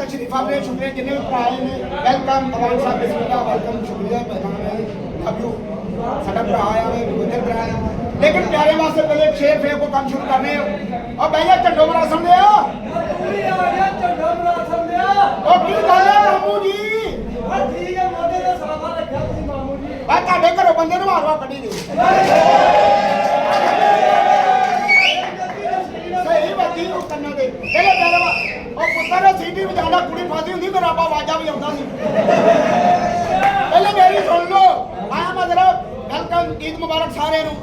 तशरीफ आपने शुक्रिया जिन्हें भी आए ने वेलकम अवान साहब बिस्मिल्लाह वेलकम शुक्रिया मेहमान लव यू साडा भरा आया है गुजर कराया लेकिन प्यारे वास्ते पहले शेर फेर को काम शुरू करने और भैया झंडो बड़ा सुन लिया ओ की गल है मामू जी ठीक है मोटे दा साफा रखा तुसी मामू जी बा ਤੁਹਾਡੇ ਘਰੋਂ ਬੰਦੇ ਨੂੰ ਮਾਰਵਾ ਕੱਢੀ ਦੇ ਸਹੀ ਬੱਤੀ ਨੂੰ ਕੰਨਾਂ ਦੇ ਇਹਨੇ ਪਿਆਰੇ ਵਾ ਉਹ ਪੁੱਤਰ ਸੀਟੀ ਵਜਾਉਂਦਾ ਕੁੜੀ ਫਾਦੀ ਹੁੰਦੀ ਮੇਰਾ ਆਪਾ ਆਵਾਜ਼ਾਂ ਵੀ ਆਉਂਦਾ ਸੀ ਪਹਿਲੇ ਮੇਰੀ ਸੁਣ ਲਓ ਆਇਆ ਮਤਲਬ ਵੈਲਕਮ ਈਦ ਮੁਬਾਰਕ ਸਾਰਿਆਂ ਨੂੰ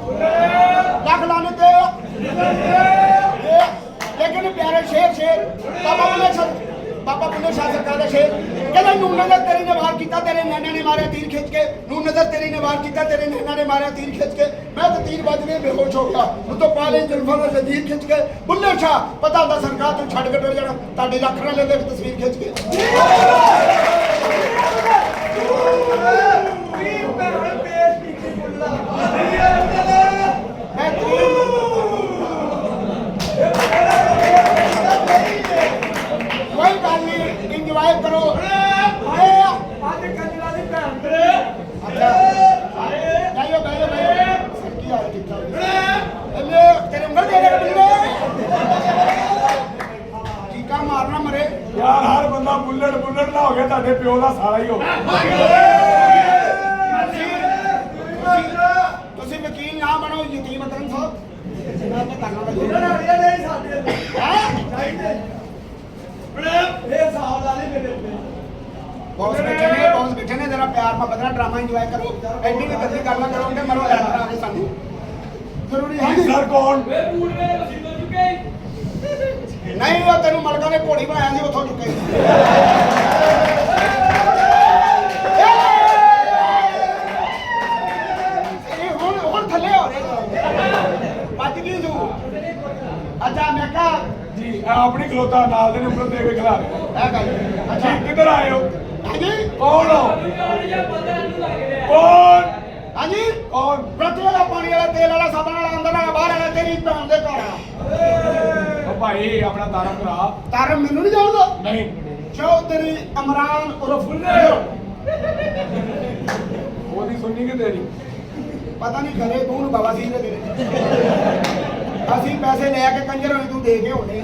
ਲੱਖ ਲਾਨੇ ਤੇ लेकिन प्यारे शेर शेर बाबा बुल्ले शाह सरकार का शेर कहते नून नजर तेरी ने वार किया तेरे नैना ने मारे तीर खिंच के नून नजर तेरी ने वार किया तेरे नैना ने मारे तीर खिंच के मैं तो तीर बज गए बेहोश हो गया तू तो पाले जुल्फा का जंजीर खिंच के बुल्ले शाह पता होता सरकार तू छड़ के टुर जाना ताड़ी लख ना ले ले तस्वीर खिंच के कोई गल नहीं इंजॉय करो आज कंजरा दी भैन तेरे अच्छा जाइयो बैठो सरकी आ ठीक ठाक ले तेरे उंगल दे रहे बिल्ले टीका मारना मरे यार हर बंदा बुलेट बुलेट ना हो गया ਤੁਹਾਡੇ ਪਿਓ ਦਾ ਸਾਲਾ ਹੀ ਹੋ ਤੁਸੀਂ ਵਕੀਲ ਨਾ ਬਣੋ ਯਤੀਮ ਅਕਰਮ ਸਾਹਿਬ ਮੈਂ ਤਾਂ ਕਰਨਾ ਲੜਾੜੀਆਂ ਨਹੀਂ ਸਾਡੇ ਹੈ ਚਾਹੀਦੇ ਇਹ ਸਾਹ ਲਾ ਲੈ ਮੇਰੇ ਉੱਤੇ बॉस बैठे ने जरा प्यार मोहब्बत ना ड्रामा एंजॉय करो एडी भी गलती करना करोगे मरो लैटर आगे सानू जरूरी है सर कौन ਵੇ ਬੂਟ ਮੇਰੇ ਪਸੀਨੋ ਚੁੱਕੇ नहीं वो तेनू मलका ने घोड़ी बनाया सी उथों चुके हुण थल्ले हो रहे बच गई तू अच्छा मैं कहा जी अपनी खलोता नाल दे नंबर दे के खिला रहे है गल अच्छा किधर आए हो हाजी कौन हो ਯਾਰੀਆਂ ਬੰਦੇ ਨੂੰ ਲੱਗ ਰਿਹਾ कौन हाजी कौन प्रति वाला पानी वाला तेल वाला साबन वाला अंदर वाला बाहर वाला तेरी भैन दे घर ओ भाई अपना तारा भरा तार मैनू नहीं जानदा नहीं चौधरी इमरान उर्फ फुल्ले ओदी सुननी कि तेरी पता नहीं करे तू बाबा सी तेरे ਅਸੀਂ ਪੈਸੇ ਲੈ ਕੇ ਕੰਜਰ ਹੋਈ ਤੂੰ ਦੇ ਕੇ ਹੋਣੇ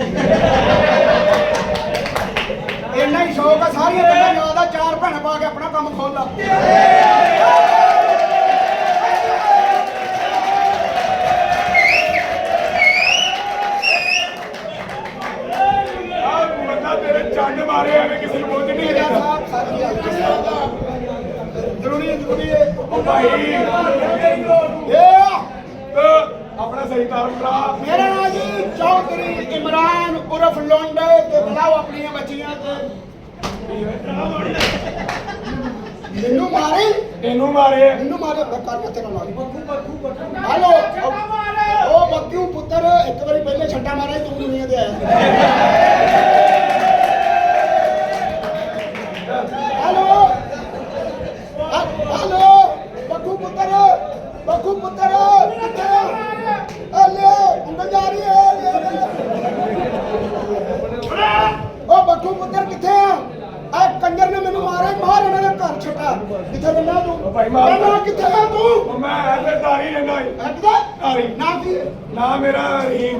ਇੰਨਾ ਹੀ ਸ਼ੌਕ ਆ ਸਾਰੀਆਂ ਗੱਲਾਂ ਯਾਦ ਆ ਚਾਰ ਭੈਣ ਪਾ ਕੇ ਆਪਣਾ ਕੰਮ ਖੋਲ ਲਾ यार बंदा तेरे चंड मारे एवें किसी ਨੂੰ ਪਹੁੰਚ ਨਹੀਂ ਰਿਹਾ ਜ਼ਰੂਰੀ ਹੈ ओ भाई अपना सही तार भरा ਮੇਰਾ ਨਾਮ ਜੀ ਚੌਧਰੀ ਇਮਰਾਨ ਉਰਫ ਲੋਂਡੇ ਤੇ ਬੁਲਾਓ ਆਪਣੀਆਂ ਬੱਚੀਆਂ ਤੇ ਮੈਨੂੰ ਮਾਰੇ ਇਹਨੂੰ ਮਾਰੇ ਮੈਨੂੰ ਮਾਰੇ ਕਰ ਕਿੱਥੇ ਨਾ ਮਾਰੀ ਬੱਕੂ हेलो ओ बक्कू पुत्र एक बारी पहले छट्टा मारा तू दुनिया दे आया हेलो हेलो बक्कू पुत्र किथे ले उंगल जा रही है ओ बक्कू पुत्र किथे आ कंजर ने मैनू मारा मार इन्होंने घर छटा किथे रहना तू भाई मार किथे है तू मैं ऐसे तारी रहना है हटदा तारी ना की ना मेरा रहीम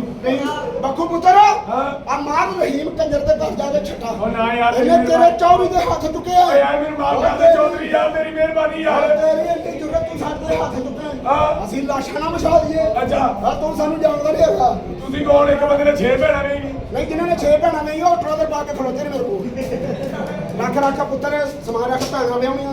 बक्कू पुत्र हाँ आ मार रहीम कंजर दे घर जाके छटा ओ ना यार ਇਹਨੇ ਤੇਰੇ ਚੌਰੀ ਦੇ ਹੱਥ ਚੁੱਕੇ ਆ यार मेरे माफ कर दे चौधरी यार तेरी मेहरबानी यार ਤੇਰੀ ਇੰਨੀ ਜੁਰਤ ਤੂੰ ਸਾਡੇ ਹੱਥ ਚੁੱਕੇ ਹਾਂ। ਅਸੀਂ ਲਾਸ਼ਾਂ ਨਾ ਮਛਾ ਦਈਏ अच्छा ਆ ਤੂੰ ਸਾਨੂੰ ਜਾਣਦਾ ਨਹੀਂ ਹੈਗਾ ਤੁਸੀਂ ਕੌਣ ਇੱਕ ਬੰਦੇ ਨੇ 6 ਭੈਣਾਂ ਨਹੀਂ ਨਹੀਂ ਜਿਨ੍ਹਾਂ ਨੇ 6 ਭੈਣਾਂ ਨਹੀਂ ਉਹ ਟਰਾਦਰ ਪਾ ਕੇ ਖਲੋਤੇ ਨੇ ਮੇਰੇ ਕੋਲ ਰੱਖ ਪੁੱਤਰ ਸਮਾਨ ਰੱਖ ਭੈਣਾਂ ਵਿਆਹਣੀਆਂ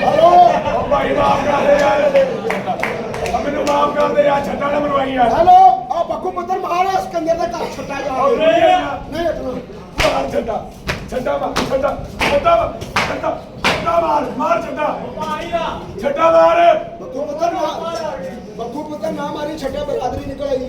ਹਲੋ ओ भाई माफ कर दे यार अब मैंने माफ कर दे यार छट्टा ना मरवाई यार ਹੈਲੋ ਆ ਬੱਕੂ ਪੁੱਤਰ ਮਾਰ ਇਸ ਕੰਜਰ ਦੇ ਘਰ ਛੱਟਾ ਜਾ ओ नहीं यार ਨਹੀਂ ਹਟਣਾ मार छट्टा छट्टा मार छट्टा छट्टा छट्टा छट्टा मार छट्टा छट्टा मार ਬੱਕੂ ਪੁੱਤਰ ਨਾ ਮਾਰੀ ਛੱਟਾ ਬਰਾਦਰੀ ਨਿਕਲ ਆਈ